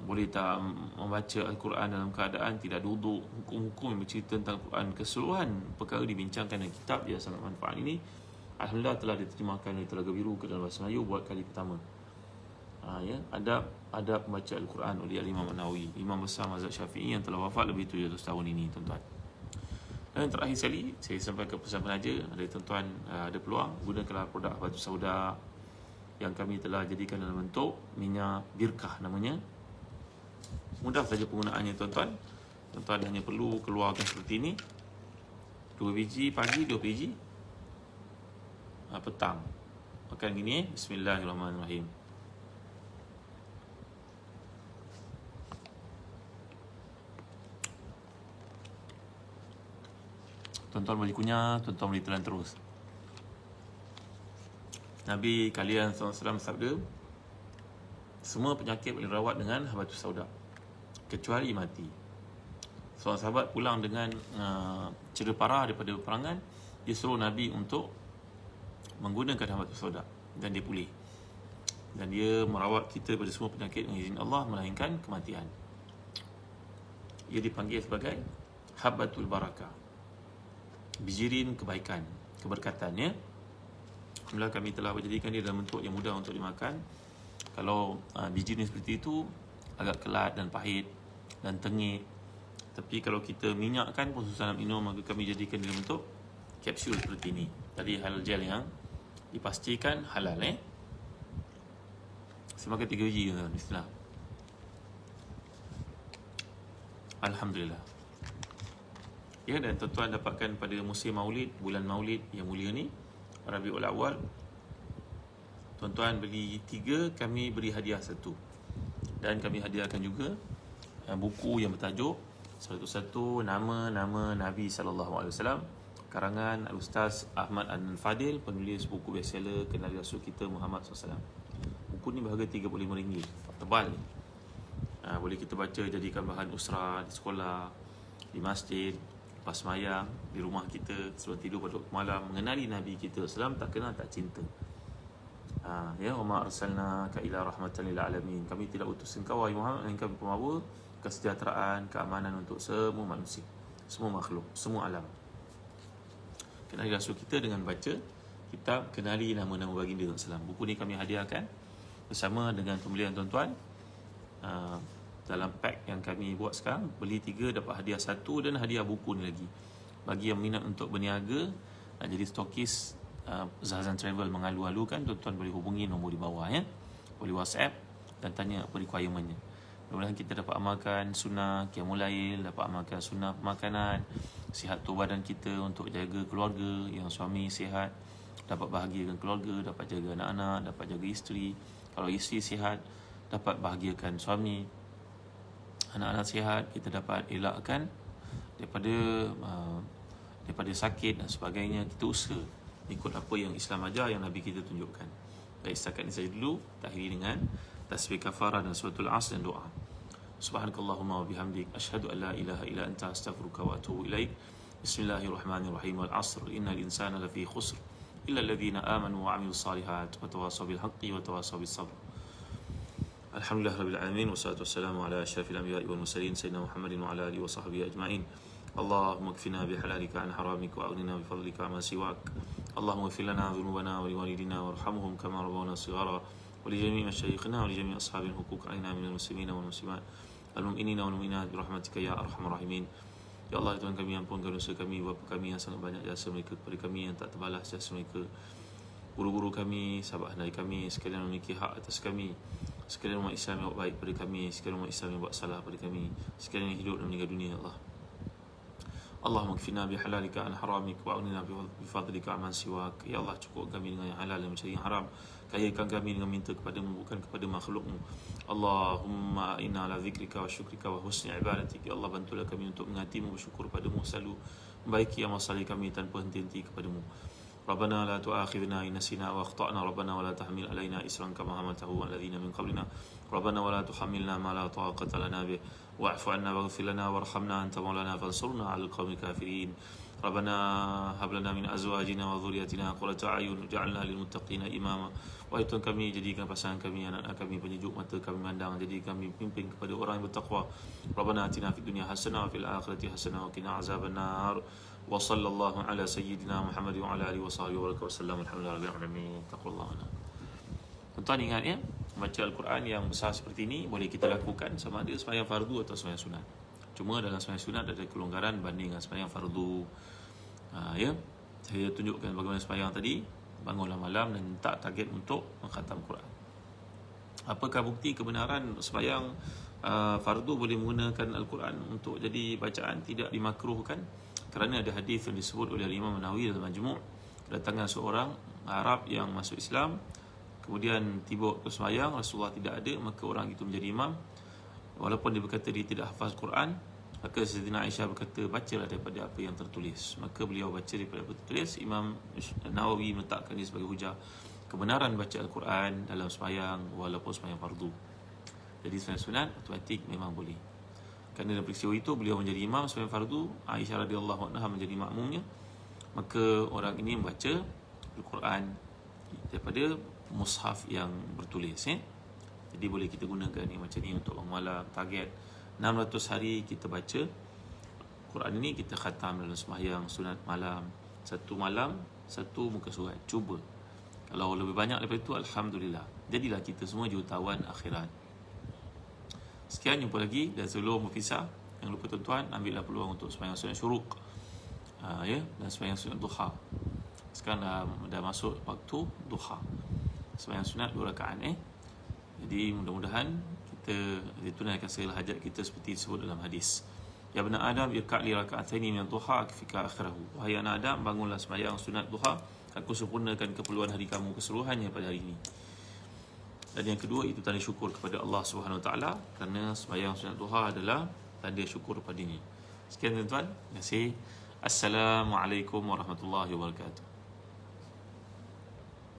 [SPEAKER 1] boleh tak membaca Al-Quran dalam keadaan tidak duduk, hukum-hukum yang bercerita tentang Al-Quran. Keseluruhan perkara dibincangkan dalam kitab, dia sangat manfaat ini. Alhamdulillah telah diterjemahkan dari Telaga Biru ke dalam bahasa Melayu buat kali pertama. Adab membaca Al-Quran oleh Imam Nawawi, imam besar mazhab Syafi'i yang telah wafat lebih 700 tahun ini, tuan-tuan. Dan terakhir sekali, saya sampaikan pesan penaja, ada tuan-tuan ada peluang, gunakanlah produk Batu Sauda yang kami telah jadikan dalam bentuk minyak birkah namanya. Mudah saja penggunaannya, tuan-tuan. Tuan-tuan hanya perlu keluarkan seperti ini, 2 biji pagi, 2 biji petang. Makan gini, bismillahirrahmanirrahim. Tuan-tuan boleh kunyah, tuan-tuan boleh telan terus. Nabi kalian SAW sabda, semua penyakit boleh rawat dengan Habatus Sauda kecuali mati. seorang sahabat pulang dengan cedera parah daripada peperangan. Dia suruh Nabi untuk menggunakan habbatus sauda dan dia pulih. Dan dia merawat kita pada semua penyakit dengan izin Allah melainkan kematian. Ia dipanggil sebagai habbatul barakah, bijirin kebaikan, keberkatannya. Alhamdulillah kami telah menjadikan dia dalam bentuk yang mudah untuk dimakan. Kalau bijirin seperti itu agak kelat dan pahit dan tengik. Tapi kalau kita minyakkan pun susah nak minum, maka kami jadikan dia dalam bentuk kapsul seperti ini. Tadi halal gel yang dipastikan halal. Saya makan 3 biji. Bismillah. Alhamdulillah. Ya, dan tuan-tuan dapatkan pada musim Maulid, bulan Maulid yang mulia ni, Rabiul Awal, tuan-tuan beli 3, kami beri hadiah 1. Dan kami hadiahkan juga buku yang bertajuk 101 Nama-Nama Nabi SAW, karangan Al-Ustaz Ahmad Al-Fadil, penulis buku bestseller Kenali Rasul kita Muhammad SAW. Buku ni berharga RM35, tebal ni. Boleh kita baca, jadikan bahan usrah di sekolah, di masjid, lepas sembahyang, di rumah kita, sebelum tidur pada waktu malam, mengenali Nabi kita SAW, tak kenal tak cinta. Ya, wa ma arsalnaka ila rahmatan lil alamin. Kami tidak utus engkau wahai Muhammad melainkan pembawa kesejahteraan, keamanan untuk semua manusia, semua makhluk, semua alam. Kenali Rasul kita dengan baca kitab Kenali Nama-Nama Baginda SAW. Buku ni kami hadiahkan bersama dengan pembelian tuan-tuan. Dalam pack yang kami buat sekarang, beli 3 dapat hadiah 1 dan hadiah buku ni lagi. Bagi yang minat untuk berniaga, nak jadi stokis Zahzan Travel mengalu-alukan, tuan-tuan boleh hubungi nombor di bawah ya. Boleh WhatsApp dan tanya apa requirementnya. Mudah-mudahan kita dapat amalkan sunnah qiyamul lail, dapat amalkan sunnah pemakanan, sihat tubuh badan kita untuk jaga keluarga, yang suami sihat dapat bahagiakan keluarga, dapat jaga anak-anak, dapat jaga isteri. Kalau isteri sihat, dapat bahagiakan suami. Anak-anak sihat, kita dapat elakkan daripada sakit dan sebagainya. Kita usaha ikut apa yang Islam ajar, yang Nabi kita tunjukkan. Baik, setakat ini saja dulu. Tak akhiri dengan tasbih kafarah dan suratul Asr dan doa. Subhanakallahumma wa bihamdik, asyhadu an la ilaha illa anta, astaghfiruka wa atubu ilaik. Bismillahirrahmanirrahim. Wal 'asr, innal insana lafi khusr illa alladhina amanu wa 'amilus salihat wa tawassaw bil haqqi wa tawassaw bis sabr. Alhamdulillah rabbil alamin, wassalatu wassalamu ala asyrafil anbiya'i wal mursalin sayyidina Muhammadin wa ala alihi wa sahbihi ajma'in. Allahumma kfina bihalalika an haramika wa aghnina bifadlika amma siwak. Allahumma ighfir lana dhunubana wa liwalidina warhamhum kama rabbawna shighara. ولجميع مشايخنا ولجميع أصحاب الحقوق علينا من المسلمين والمسلمات المؤمنين والمؤمنات برحمتك يا أرحم الراحمين. Ya Allah, Tuhan kami, ampunkan dosa kami, bapa kami yang sangat banyak jasa mereka kepada kami yang tak terbalas jasa mereka, guru-guru kami, sahabat handai kami, sekalian memiliki hak atas kami, sekalian umat Islam yang buat baik pada kami, sekalian umat Islam yang buat salah pada kami, sekalian yang hidup dan meninggal dunia. Allah, Allahumma kfina bihalalika an haramik wa aghnina bifadlika amman siwak. Ya Allah, cukup kami dengan yang halal dan mencari yang haram. Kayakan kami dengan minta kepadamu, bukan kepada makhlukmu. Allahumma inna ala zikrika wa syukrika wa husni ibadatik. Ya Allah, bantulah kami untuk mengasihimu, bersyukur padamu, selalu membaiki amal salih kami tanpa henti-henti kepadamu. Rabbana la tu'akhidhna in nasina wa akhtana. Rabbana wa la tahmil alaina isran kama hamaltahu 'alal ladzina min qablina. Rabbana wa la tuhammilna ma la taqata lana bih. Wa'fu 'anna waghfir lana warhamna anta maulana fansurna 'alal qaumil kafirin. Rabbana hab lana min azwajina wa dhurriyyatina qurrata a'yun waj'alna lil muttaqina imama. Wahai Tuhan kami, jadikan pasangan kami, anak-anak kami penyejuk mata kami mandang, jadikan kami pimpin kepada orang yang bertakwa. Rabbana atina fid dunya hasanah wa fil akhirati hasanah wa qina azabannar. Wa sallallahu ala sayyidina Muhammad wa ala alihi wa sahbihi wa sallam. Alhamdulillah rabbil alamin. Taqwallah. Tuan-tuan ingat ya, membaca Al-Quran yang besar seperti ini boleh kita lakukan sama ada sembahyang fardu atau sembahyang sunat. Cuma dalam sembahyang sunat ada kelonggaran banding dengan sembahyang fardu. Ya, saya tunjukkan bagaimana sembahyang tadi. Bangunlah malam dan tak target untuk mengkhatam Quran. Apakah bukti kebenaran sembahyang fardu boleh menggunakan Al-Quran untuk jadi bacaan? Tidak dimakruhkan, kerana ada hadis yang disebut oleh Imam Nawawi dalam Majmu', kedatangan seorang Arab yang masuk Islam, kemudian tiba waktu sembahyang, Rasulullah tidak ada, maka orang itu menjadi imam. Walaupun dia berkata dia tidak hafaz Quran, maka Sayyidina Aisyah berkata, bacalah daripada apa yang tertulis. Maka beliau baca daripada apa yang tertulis. Imam Nawawi meletakkan dia sebagai hujah kebenaran baca Al-Quran dalam sembahyang walaupun sembahyang fardu. Jadi sembahyang sunat automatik memang boleh. Kerana dalam peristiwa itu beliau menjadi imam sembahyang fardu, Aisyah radhiyallahu anha menjadi makmumnya. Maka orang ini membaca Al-Quran daripada mushaf yang bertulis, Jadi boleh kita gunakan ni macam ni untuk bangun malam. Target 600 hari kita baca Quran ini, kita khatam dalam sembahyang sunat malam. Satu malam, satu muka surat. Cuba. Kalau lebih banyak daripada itu, alhamdulillah. Jadilah kita semua jutawan akhirat. Sekian, jumpa lagi. Dan sebelum berpisah, jangan lupa tuan-tuan, ambillah peluang untuk sembahyang sunat syuruk, dan sembahyang sunat duha. Sekarang dah masuk waktu duha, sembahyang sunat 2 rakaat. Jadi mudah-mudahan kita ditunaikan segala hajat kita seperti disebut dalam hadis. Ya bani Adam, irka' li raka'ataini min duha akfika akhirahu. Wahai anak Adam, bangunlah sembahyang sunat duha, aku sempurnakan keperluan hari kamu keseluruhannya pada hari ini. Dan yang kedua, itu tanda syukur kepada Allah Subhanahu Wa Taala, kerana sembahyang sunat duha adalah tanda syukur padanya. Sekian tuan-tuan, terima kasih. Assalamualaikum warahmatullahi wabarakatuh.